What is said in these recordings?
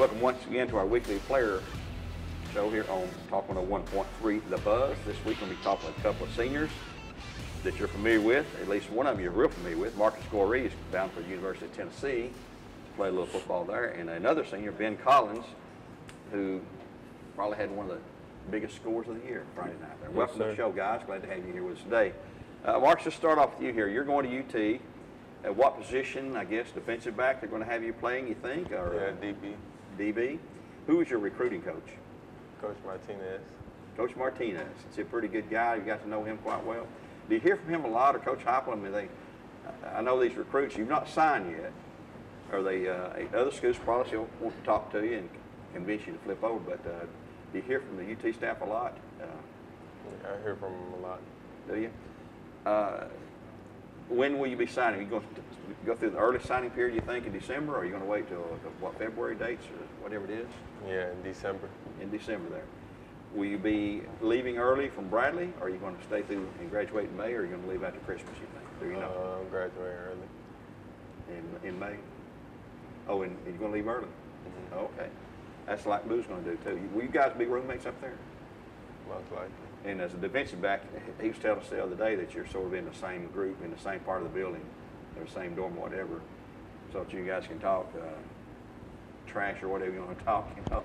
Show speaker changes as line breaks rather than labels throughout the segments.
Welcome once again to our weekly player show here on Talk 101.3 The Buzz. This week we'll be talking with a couple of seniors that you're familiar with, at least one of them you're real familiar with. Marcus Goree is bound for the University of Tennessee to play a little football there. And another senior, Ben Collins, who probably had one of the biggest scores of the year Friday night there. Welcome to the show, guys. Glad to have you here with us today. Marcus, let's start off with you here. You're going to UT. At what position, I guess, defensive back they're going to have you playing, you think? Or,
yeah, DB.
DB. Who is your recruiting coach?
Coach Martinez.
Coach Martinez. He's a pretty good guy. You got to know him quite well. Do you hear from him a lot, or Coach Heupel? I mean, I know these recruits, you've not signed yet. Are they, other schools probably still want to talk to you and convince you to flip over, but do you hear from the UT staff a lot?
I hear from them a lot.
Do you? When will you be signing? Are you going to go through the early signing period, you think, in December, or are you going to wait till, what, February dates or whatever it is?
Yeah, in December.
In December there. Will you be leaving early from Bradley, or are you going to stay through and graduate in May, or are you going to leave after Christmas, you think? Do you know?
I'm graduating early.
In May? Oh, and you're going to leave early?
Mm-hmm.
Oh, okay. That's like Boo's going to do, too. Will you guys be roommates up there?
Most likely.
And as a defensive back, he was telling us the other day that you're sort of in the same group, in the same part of the building, or the same dorm, whatever, so that you guys can talk trash or whatever you want to talk, you know,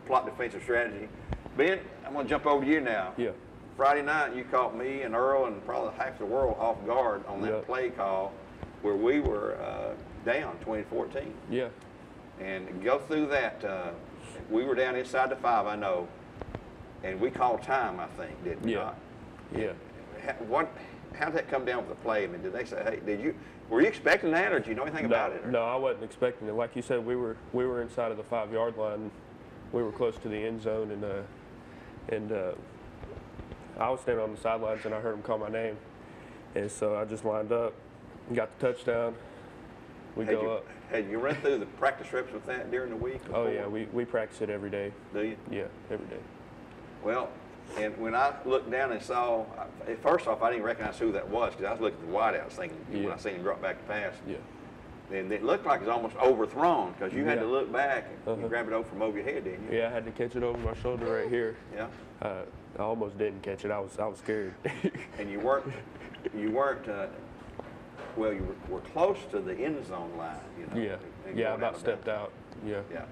plot defensive strategy. Ben, I'm going to jump over to you now.
Yeah.
Friday night, you caught me and Earl and probably half the world off guard on that play call where we were down 20-14.
Yeah.
And go through that. We were down inside the 5, I know. And we called time, I think, did we not?
Yeah.
How did that come down with the play? I mean, did they say, hey, were you expecting that, or did you know anything about it? Or?
No, I wasn't expecting it. Like you said, we were inside of the 5-yard line. We were close to the end zone, and I was standing on the sidelines, and I heard him call my name. And so I just lined up and got the touchdown. We go up.
Had you run through the practice reps with that during the week?
Oh, yeah. We practice it every day.
Do you?
Yeah, every day.
Well, and when I looked down and saw, first off, I didn't recognize who that was because I was looking at the wideouts thinking, when I seen him drop back the pass.
Yeah.
And it looked like it was almost overthrown because you had to look back and you grabbed it over from over your head, didn't you?
Yeah, I had to catch it over my shoulder right here.
Yeah.
I almost didn't catch it. I was scared.
And you weren't, well, you were close to the end zone line, you know.
Yeah. Yeah, I about stepped out. Yeah.
Yeah.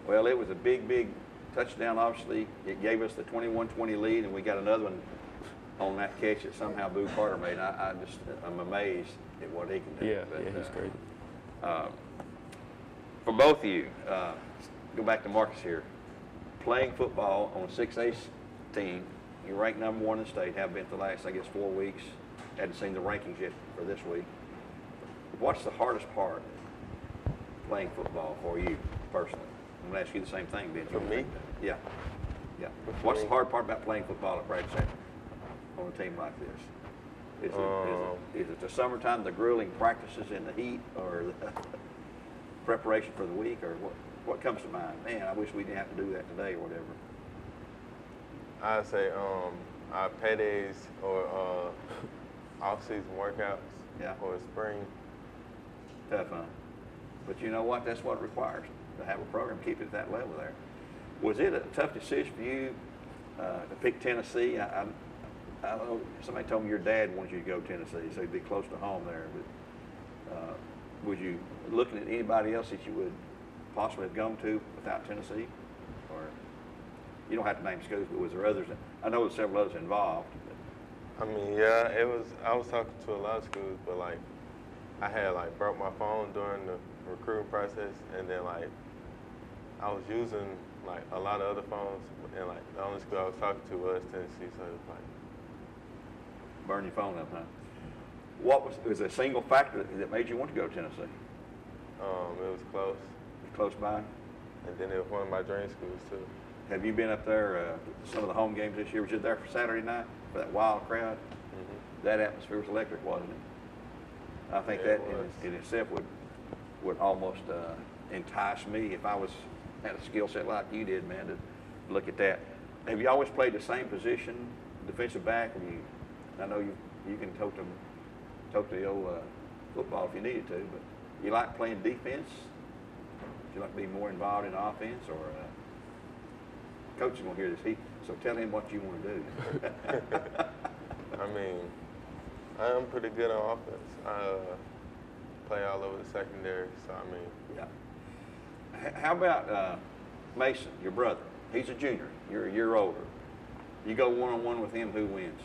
Well, it was a big touchdown, obviously. It gave us the 21-20 lead, and we got another one on that catch that somehow Boo Carter made. I'm amazed at what he can do.
Yeah, but, he's crazy.
For both of you, go back to Marcus here. Playing football on a 6A team, you're ranked number 1 in the state, have been for the last, I guess, 4 weeks. Hadn't seen the rankings yet for this week. What's the hardest part playing football for you personally? I'm going to ask you the same thing, Ben.
For me?
Yeah. Yeah. What's the hard part about playing football at Bragg Center on a team like this? Is it the summertime, the grueling practices in the heat, or the preparation for the week, or what comes to mind? Man, I wish we didn't have to do that today or whatever.
I'd say our pay days or off-season workouts or spring.
Tough, huh? But you know what? That's what it requires to have a program, keep it at that level there. Was it a tough decision for you to pick Tennessee? I know somebody told me your dad wanted you to go to Tennessee, so you'd be close to home there. But was you looking at anybody else that you would possibly have gone to without Tennessee? Or you don't have to name schools, but was there others? I know there's several others involved.
I mean, yeah, it was. I was talking to a lot of schools, but like, I had like broke my phone during the recruiting process, and then like, I was using like a lot of other phones, and like the only school I was talking to was Tennessee, so it was like.
Burn your phone up, huh? What was a single factor that made you want to go to Tennessee?
It was close.
Close by?
And then it was one of my dream schools too.
Have you been up there some of the home games this year? Was you there for Saturday night for that wild crowd? Mm-hmm. That atmosphere was electric, wasn't it? I think that in itself would almost entice me if I had a skill set like you did, man, to look at that. Have you always played the same position, defensive back? I know you can talk to the old football if you needed to, but you like playing defense? you like to be more involved in offense, or coach is going to hear this? So tell him what you want to do.
I mean, I'm pretty good on offense. I play all over the secondary, so I mean.
Yeah. How about Mason, your brother? He's a junior. You're a year older. You go one-on-one with him, who wins?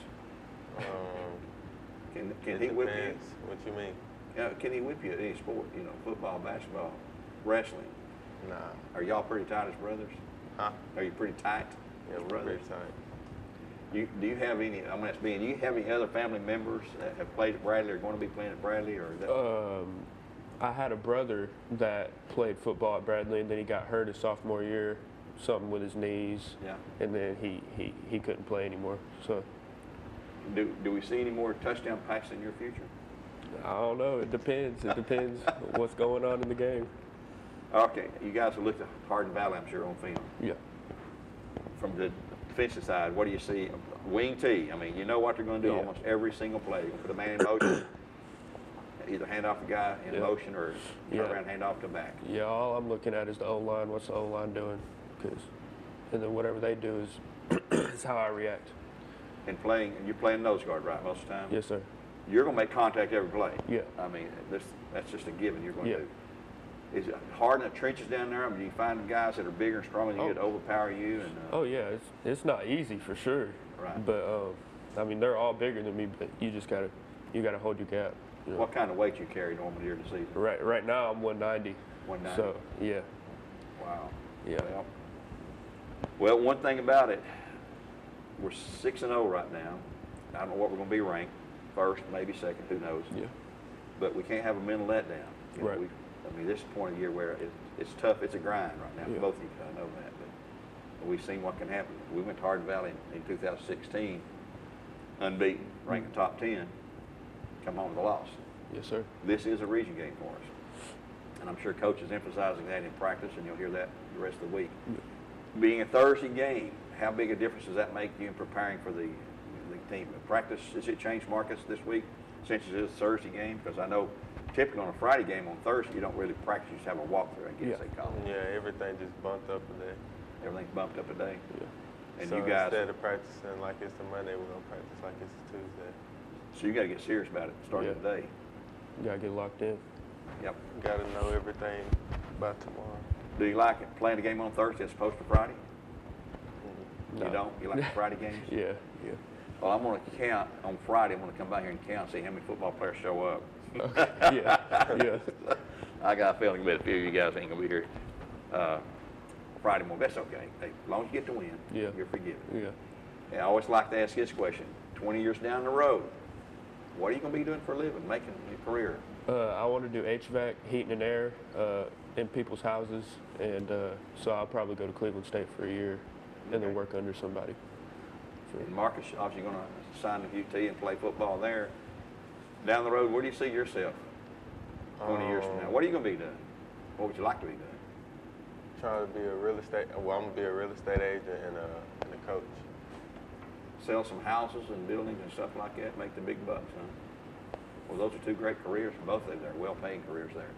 Can he whip you?
What you mean?
Can he whip you at any sport? You know, football, basketball, wrestling.
Nah.
Are y'all pretty tight as brothers?
Huh?
Are you pretty tight
Yeah,
as
we're
brothers?
pretty tight.
Do you have any? I'm going to ask Ben. Do you have any other family members that have played at Bradley or going to be playing at Bradley, or is that?
I had a brother that played football at Bradley, and then he got hurt his sophomore year, something with his knees.
Yeah.
And then he couldn't play anymore. So.
Do we see any more touchdown passes in your future?
I don't know. It depends. It depends what's going on in the game.
Okay, you guys have looked at Hardin Valley, I'm sure, on film.
Yeah.
From the defensive side, what do you see? Wing T. I mean, you know what they're going to do
Yeah.
almost every single play. You're going to put a man in motion, either hand off the guy in
Yeah.
motion or turn
Yeah.
around, hand off the back.
Yeah. All I'm looking at is the O-line. What's the O-line doing? And then whatever they do is how I react.
And you're playing nose guard, right, most of the time?
Yes, sir.
You're going to make contact every play.
Yeah.
I mean, that's just a given you're going to
Yeah.
do. Is it hard in the trenches down there? I mean, do you find guys that are bigger and stronger than you that overpower you? And
Oh yeah, it's not easy for sure.
Right.
But I mean, they're all bigger than me, but you gotta hold your gap. You know?
what kind of weight you carry normally during the season?
Right now I'm 190.
190.
So yeah.
Wow.
Yeah.
Well, one thing about it, we're 6-0 right now. I don't know what we're going to be ranked, first, maybe second, who knows.
Yeah.
But we can't have a mental letdown. You know,
Right.
I mean, this is a point of the year where it's tough. It's a grind right now for
Yeah.
both of you. I know that. But we've seen what can happen. We went to Hardin Valley in 2016, unbeaten, ranked top 10, come home with a loss.
Yes, sir.
This is a region game for us. And I'm sure Coach is emphasizing that in practice, and you'll hear that the rest of the week. Being a Thursday game, how big a difference does that make you in preparing for the team? Practice, has it changed, Marcus, this week since it is a Thursday game? Because I know typically on a Friday game on Thursday, you don't really practice, you just have a walkthrough, I guess
Yeah.
they call it.
Yeah, everything just bumped up a day.
Everything's bumped up a day.
Yeah.
And
So
you guys,
instead of practicing like it's a Monday, we're gonna practice like it's a Tuesday.
so you got to get serious about it starting
Yeah.
today.
You gotta get locked in.
Yep.
Gotta know everything by tomorrow.
Do you like it, playing the game on Thursday as opposed to Friday?
No.
You don't? You like the Friday games?
Yeah. Yeah.
Well, I'm going to count on Friday. I'm going to come by here and count, see how many football players show up.
Yeah. Yeah.
I got a feeling that a few of you guys ain't going to be here Friday morning. That's okay. Hey, as long as you get to win,
Yeah.
you're forgiven.
Yeah.
And I always like to ask this question. 20 years down the road, what are you going to be doing for a living, making a career?
I want to do HVAC, heating and air, in people's houses, and so I'll probably go to Cleveland State for a year, and then work under somebody.
And Marcus, obviously going to sign with UT and play football there. Down the road, where do you see yourself 20 years from now? What are you going to be doing? What would you like to be doing?
Trying to be a real estate. Well, I'm gonna be a real estate agent and a coach.
Sell some houses and buildings and stuff like that, make the big bucks, huh? Well, those are two great careers for both of them. They're well-paying careers there.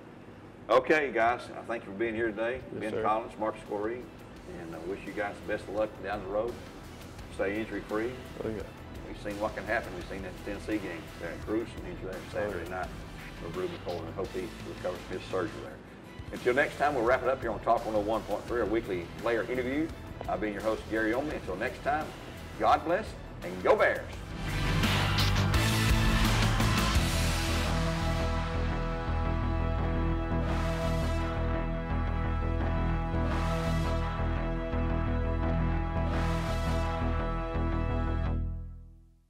Okay, guys, I thank you for being here today.
Yes,
Ben
sir.
Collins, Marcus Goree, and I wish you guys the best of luck down the road. Stay injury-free.
Oh yeah.
We've seen what can happen. We've seen that Tennessee game there. Cruz injured there Saturday night with Ruben Cole, and hope he recovers from his surgery there. Until next time, we'll wrap it up here on Talk 101.3, our weekly player interview. I've been your host, Gary Oldman. Until next time, God bless and go Bears.